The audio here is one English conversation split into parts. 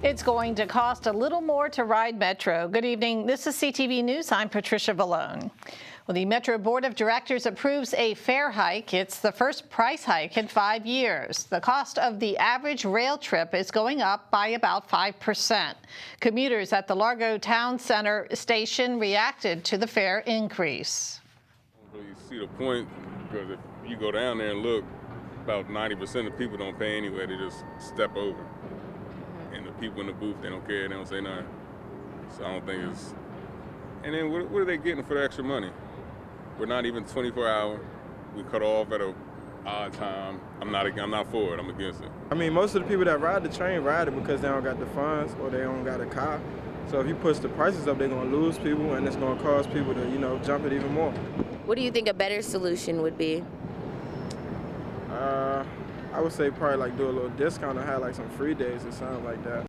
It's going to cost a little more to ride Metro. Good evening. This is CTV News. I'm Patricia Vallone. Well, the Metro Board of Directors approves a fare hike. It's the first price hike in 5 years. The cost of the average rail trip is going up by about 5%. Commuters at the Largo Town Center station reacted to the fare increase. I don't really see the point, because if you go down there and look, about 90% of people don't pay anyway. They just step over. And the people in the booth, they don't care. They don't say nothing. So I don't think it's... And then what are they getting for the extra money? We're not even 24 hours. We cut off at a odd time. I'm not for it. I'm against it. I mean, most of the people that ride the train ride it because they don't got the funds or they don't got a car. So if you push the prices up, they're going to lose people, and it's going to cause people to, jump it even more. What do you think a better solution would be? I would say probably like do a little discount or have like some free days or something like that.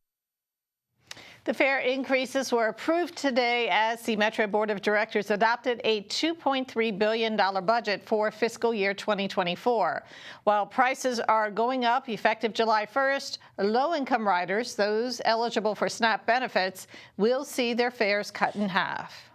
The fare increases were approved today as the Metro Board of Directors adopted a $2.3 billion budget for fiscal year 2024. While prices are going up effective July 1st, low-income riders, those eligible for SNAP benefits, will see their fares cut in half.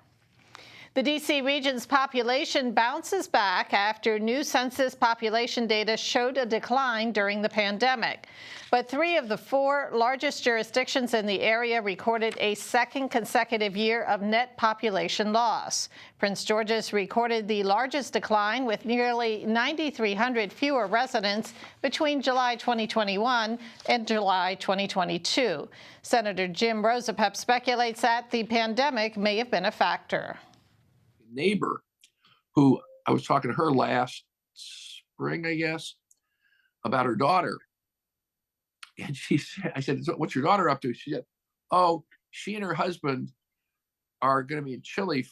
The D.C. region's population bounces back after new census population data showed a decline during the pandemic. But 3 of the 4 largest jurisdictions in the area recorded a second consecutive year of net population loss. Prince George's recorded the largest decline with nearly 9,300 fewer residents between July 2021 and July 2022. Senator Jim Rosapep speculates that the pandemic may have been a factor. Neighbor who I was talking to her last spring, I guess, about her daughter. And I said, so what's your daughter up to? She said, oh, she and her husband are going to be in Chile,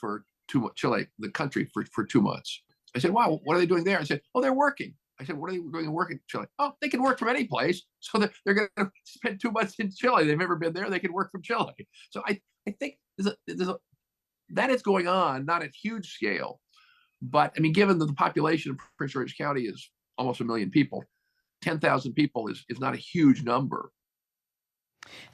the country, for 2 months. I said, wow, what are they doing there? I said, oh, they're working. I said, what are they doing working in Chile? Oh, they can work from any place. So they're going to spend 2 months in Chile. They've never been there. They can work from Chile. So I think that is going on, not at huge scale, but I mean, given that the population of Prince George's County is almost 1 million people, 10,000 people is not a huge number.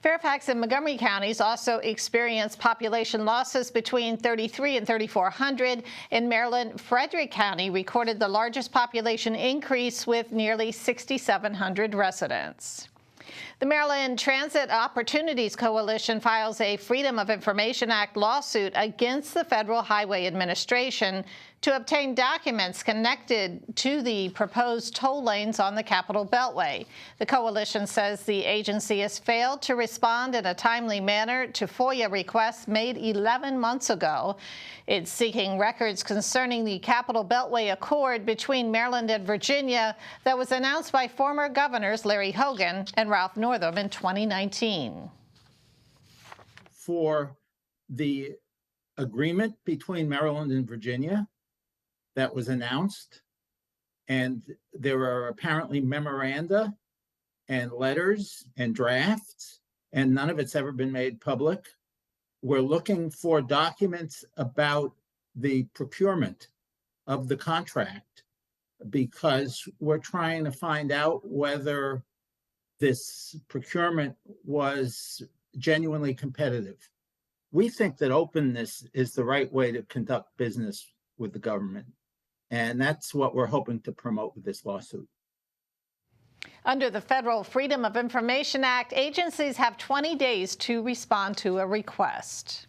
Fairfax and Montgomery counties also experienced population losses between 3,300 and 3,400. In Maryland, Frederick County recorded the largest population increase with nearly 6,700 residents. The Maryland Transit Opportunities Coalition files a Freedom of Information Act lawsuit against the Federal Highway Administration to obtain documents connected to the proposed toll lanes on the Capitol Beltway. The coalition says the agency has failed to respond in a timely manner to FOIA requests made 11 months ago. It's seeking records concerning the Capitol Beltway Accord between Maryland and Virginia that was announced by former governors Larry Hogan and Ralph Northam in 2019. For the agreement between Maryland and Virginia that was announced, and there are apparently memoranda and letters and drafts, and none of it's ever been made public. We're looking for documents about the procurement of the contract because we're trying to find out whether this procurement was genuinely competitive. We think that openness is the right way to conduct business with the government. And that's what we're hoping to promote with this lawsuit. Under the Federal Freedom of Information Act, agencies have 20 days to respond to a request.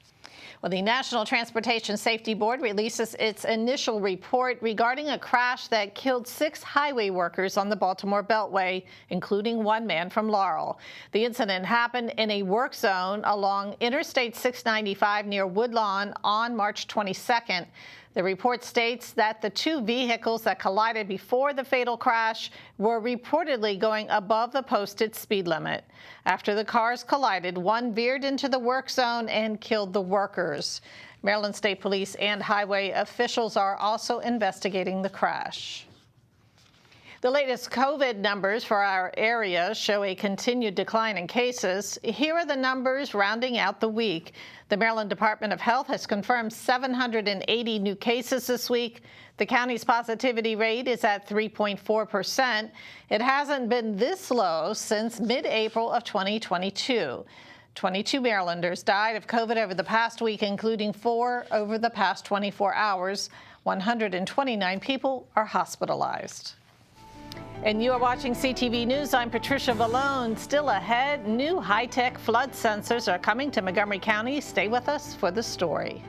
Well, the National Transportation Safety Board releases its initial report regarding a crash that killed 6 highway workers on the Baltimore Beltway, including 1 man from Laurel. The incident happened in a work zone along Interstate 695 near Woodlawn on March 22nd. The report states that the 2 vehicles that collided before the fatal crash were reportedly going above the posted speed limit. After the cars collided, 1 veered into the work zone and killed the workers. Maryland State Police and highway officials are also investigating the crash. The latest COVID numbers for our area show a continued decline in cases. Here are the numbers rounding out the week. The Maryland Department of Health has confirmed 780 new cases this week. The county's positivity rate is at 3.4%. It hasn't been this low since mid-April of 2022. 22 Marylanders died of COVID over the past week, including 4 over the past 24 hours. 129 people are hospitalized. And you are watching CTV News. I'm Patricia Vallone. Still ahead, new high-tech flood sensors are coming to Montgomery County. Stay with us for the story.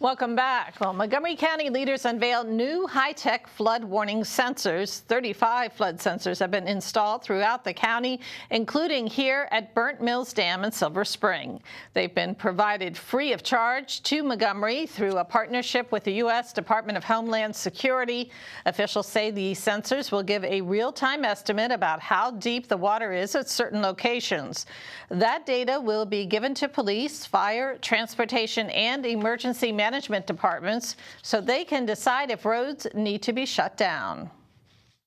Welcome back. Well, Montgomery County leaders unveiled new high-tech flood warning sensors. 35 flood sensors have been installed throughout the county, including here at Burnt Mills Dam in Silver Spring. They've been provided free of charge to Montgomery through a partnership with the U.S. Department of Homeland Security. Officials say these sensors will give a real-time estimate about how deep the water is at certain locations. That data will be given to police, fire, transportation, and emergency management departments so they can decide if roads need to be shut down.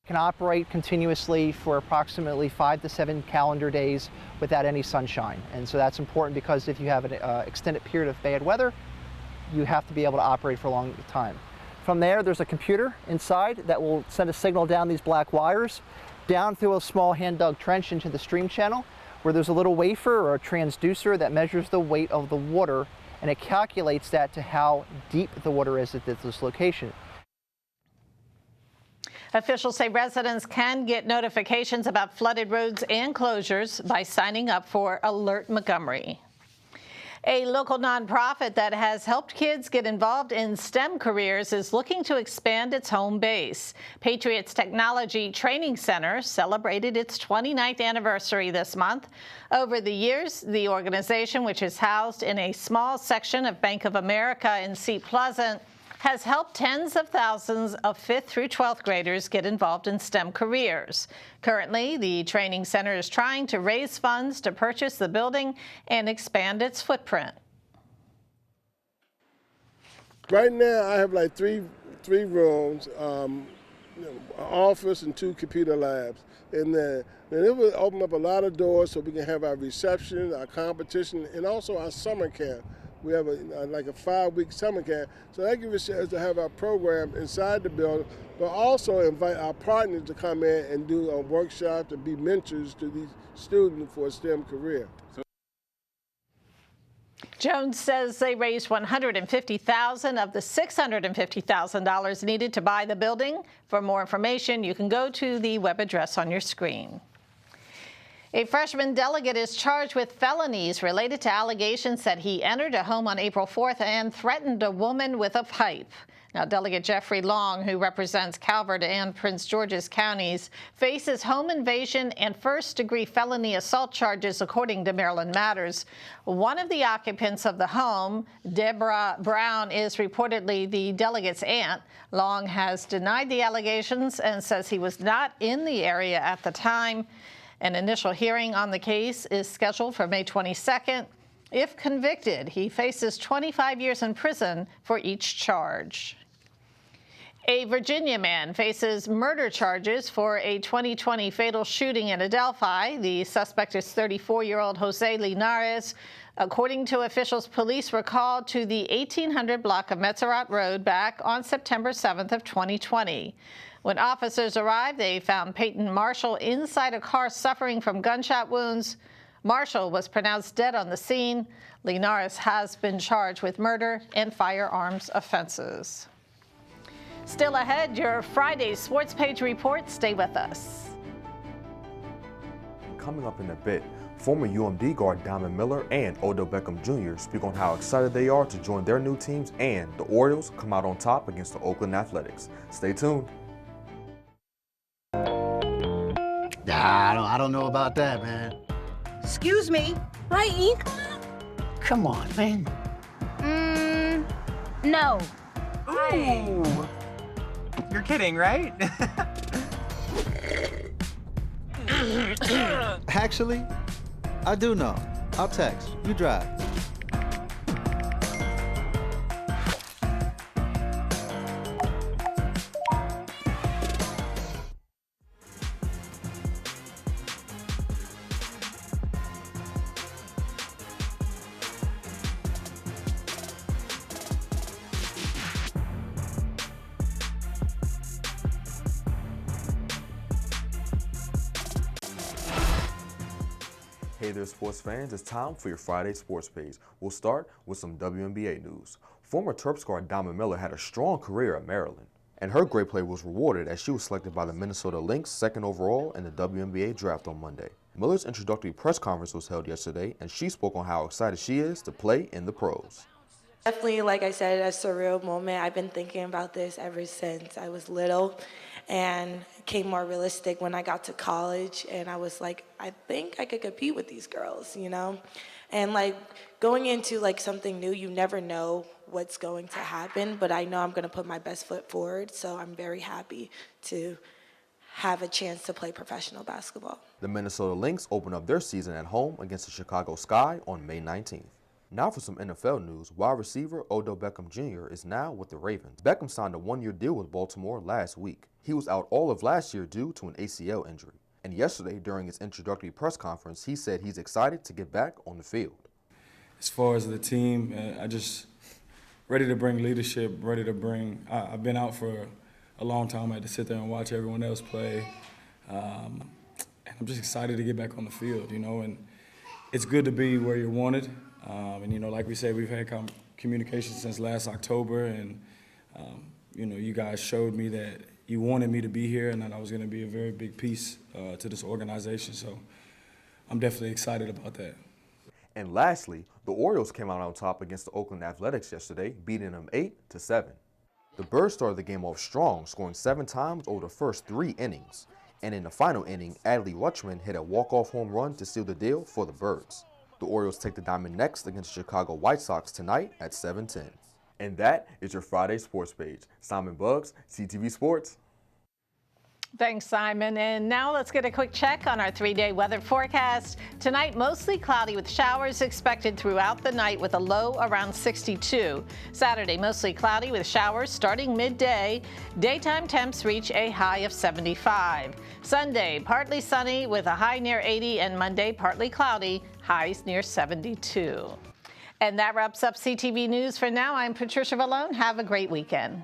Can operate continuously for approximately 5 to 7 calendar days without any sunshine. And so that's important because if you have an extended period of bad weather, you have to be able to operate for a long time. From there, there's a computer inside that will send a signal down these black wires, down through a small hand-dug trench into the stream channel, where there's a little wafer or a transducer that measures the weight of the water, and it calculates that to how deep the water is at this location. Officials say residents can get notifications about flooded roads and closures by signing up for Alert Montgomery. A local nonprofit that has helped kids get involved in STEM careers is looking to expand its home base. Patriots Technology Training Center celebrated its 29th anniversary this month. Over the years, the organization, which is housed in a small section of Bank of America in Seat Pleasant, has helped tens of thousands of 5th through 12th graders get involved in STEM careers. Currently, the training center is trying to raise funds to purchase the building and expand its footprint. Right now, I have like three rooms, an office and 2 computer labs. And then it will open up a lot of doors so we can have our reception, our competition, and also our summer camp. We have like a 5-week summer camp, so that gives us a chance to have our program inside the building, but also invite our partners to come in and do a workshop to be mentors to these students for a STEM career. Jones says they raised $150,000 of the $650,000 needed to buy the building. For more information, you can go to the web address on your screen. A freshman delegate is charged with felonies related to allegations that he entered a home on April 4th and threatened a woman with a pipe. Now, Delegate Jeffrey Long, who represents Calvert and Prince George's counties, faces home invasion and first-degree felony assault charges, according to Maryland Matters. One of the occupants of the home, Deborah Brown, is reportedly the delegate's aunt. Long has denied the allegations and says he was not in the area at the time. An initial hearing on the case is scheduled for May 22nd. If convicted, he faces 25 years in prison for each charge. A Virginia man faces murder charges for a 2020 fatal shooting in Adelphi. The suspect is 34-year-old Jose Linares. According to officials, police were called to the 1800 block of Metzerat Road back on September 7th of 2020. When officers arrived, they found Peyton Marshall inside a car suffering from gunshot wounds. Marshall was pronounced dead on the scene. Linares has been charged with murder and firearms offenses. Still ahead, your Friday Sports Page report. Stay with us. Coming up in a bit, Former UMD guard Diamond Miller and Odell Beckham Jr. speak on how excited they are to join their new teams, and the Orioles come out on top against the Oakland Athletics. Stay tuned. I don't know about that, man. Excuse me. Right, Ink? Come on, man. No. Ooh. You're kidding, right? Actually, I do know. I'll text. You drive. Hey there, sports fans. It's time for your Friday sports page. We'll start with some WNBA news. Former Terps guard Diamond Miller had a strong career at Maryland, and her great play was rewarded as she was selected by the Minnesota Lynx 2nd overall in the WNBA draft on Monday. Miller's introductory press conference was held yesterday, and she spoke on how excited she is to play in the pros. Definitely, like I said, a surreal moment. I've been thinking about this ever since I was little, and it became more realistic when I got to college, and I was like, I think I could compete with these girls, you know? And like going into like something new, you never know what's going to happen, but I know I'm gonna put my best foot forward, so I'm very happy to have a chance to play professional basketball. The Minnesota Lynx open up their season at home against the Chicago Sky on May 19th. Now for some NFL news, wide receiver Odell Beckham Jr. is now with the Ravens. Beckham signed a one-year deal with Baltimore last week. He was out all of last year due to an ACL injury. And yesterday, during his introductory press conference, he said he's excited to get back on the field. As far as the team, I just ready to bring leadership, ready to bring, I've been out for a long time. I had to sit there and watch everyone else play. And I'm just excited to get back on the field, you know, and it's good to be where you're wanted. And, you know, like we said, we've had communication since last October, and, you know, you guys showed me that you wanted me to be here and that I was going to be a very big piece to this organization. So I'm definitely excited about that. And lastly, the Orioles came out on top against the Oakland Athletics yesterday, beating them 8-7. The Birds started the game off strong, scoring 7 times over the first 3 innings. And in the final inning, Adley Rutschman hit a walk-off home run to seal the deal for the Birds. The Orioles take the diamond next against the Chicago White Sox tonight at 7:10. And that is your Friday sports page. Simon Buggs, CTV Sports. Thanks, Simon. And now let's get a quick check on our 3-day weather forecast. Tonight, mostly cloudy with showers expected throughout the night with a low around 62. Saturday, mostly cloudy with showers starting midday. Daytime temps reach a high of 75. Sunday, partly sunny with a high near 80, and Monday, partly cloudy, highs near 72. And that wraps up CTV News for now. I'm Patricia Vallone. Have a great weekend.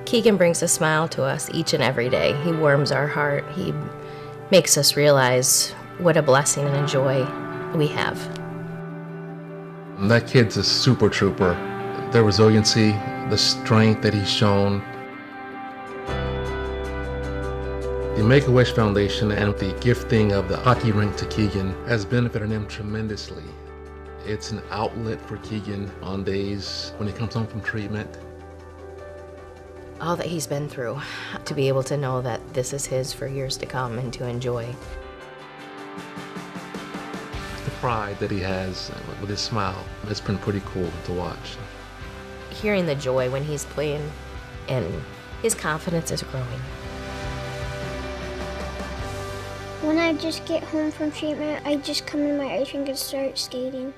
Keegan brings a smile to us each and every day. He warms our heart. He makes us realize what a blessing and a joy we have. That kid's a super trooper. The resiliency, the strength that he's shown. The Make-A-Wish Foundation and the gifting of the hockey rink to Keegan has benefited him tremendously. It's an outlet for Keegan on days when he comes home from treatment. All that he's been through, to be able to know that this is his for years to come and to enjoy. The pride that he has with his smile, it's been pretty cool to watch. Hearing the joy when he's playing and his confidence is growing. When I just get home from treatment, I just come in my ice rink and start skating.